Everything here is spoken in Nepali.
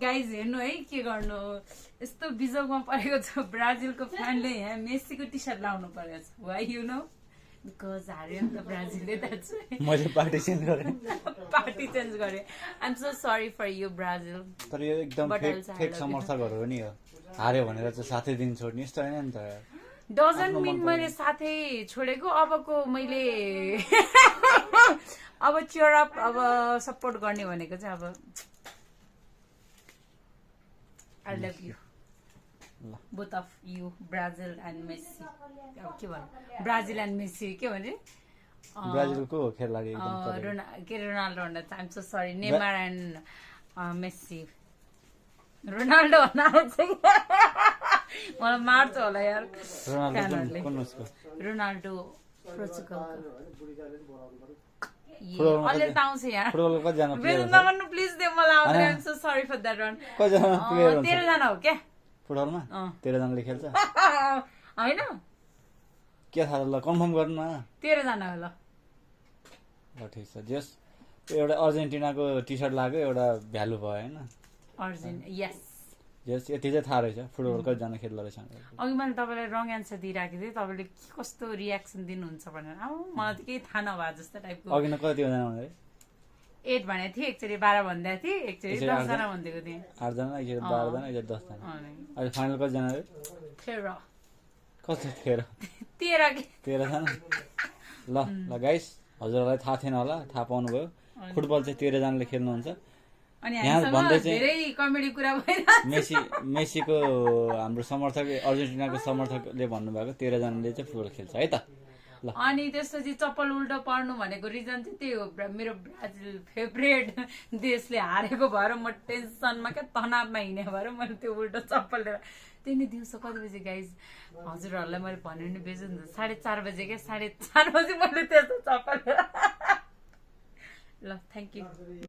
गाइज हेर्नु है के गर्नु यस्तो बिजोगमा परेको छ ब्राजिलको फ्यानले यहाँ मेसीको टी सर्ट लाउनु परेको छ वाइ यु नो बिकज हार्यो नि त ब्राजिलले द्याट्स मैले पार्टी चेन्ज गरेँ पार्टी चेन्ज गरे I am so sorry for you Brazil तर यो एकदम फेक समर्थकहरू हो नि यो हार्यो भनेर चाहिँ साथै दिन छोड्ने यस्तो होइन नि त डजन्ट मिन मैले साथै छोडेको अबको मैले अब चियर अप अब सपोर्ट गर्ने भनेको चाहिँ अब I love you both of you Brazil and Messi के भन्नु ब्राजिल एन्ड मेसी के भने ब्राजिलको खेल लाग्यो रोनाल्डो भन्दा I am so sorry Neymar and Messi Ronaldo भन्न आउँछ मलाई मार्छ होला यार रोनाल्डो पोर्चुगलको अहिले त आउँछ यार नगर्नु प्लिज दे मलाई आउँदैन I am so sorry for that run 13 जना हो क्या फुटबलमा 13 जनाले खेल्छ होइन के थाहा ल कन्फर्म गर्नु न 13 जना हो ल ठिक छ जस एउटा अर्जेन्टिनाको टी सर्ट लाग्यो एउटा भ्यालु भयो होइन यस यस यति चाहिँ थाहा रहेछ फुटबल कतिजना खेल्दो रहेछ अघि मैले तपाईँलाई रङ एन्सर दिइराखेको थिएँ तपाईँले कस्तो रियाक्सन दिनुहुन्छ भनेर मलाई त केही थाहा नभए जस्तो टाइपको अघि न कतिजना भने 8 भनेको थिएँ एकचोटि 12 भन्दै थिएँ एकचोटि 10 जना भनिदिएको थिएँ 8 जना एकचोटि 12 जना एकचोटि 10 जना अहिले फाइनल कतिजना रे 13 कति 13 जना ल गाइस हजुरहरूलाई थाहा थिएन होला थाहा पाउनुभयो फुटबल चाहिँ 13 जनाले खेल्नुहुन्छ यहाँ भन्दै चाहिँ मेसीको हाम्रो समर्थक अर्जेन्टिनाको समर्थकले भन्नुभएको 13 जनाले चाहिँ फुटबल खेल्छ है त अनि त्यसपछि चप्पल उल्टो पर्नु भनेको रिजन चाहिँ त्यही हो मेरो ब्राजिल फेभरेट देशले हारेको भएर म टेन्सनमा क्या तनावमा हिँडे भएर मैले त्यो उल्टो चप्पल लिएर त्यही नै दिउँसो कति बजी गाइज हजुरहरूलाई मैले भन्नु नि बेच्नु 4:30 बजे क्या 4:30 बजे मैले त्यस्तो चप्पल ल थ्याङ्क यू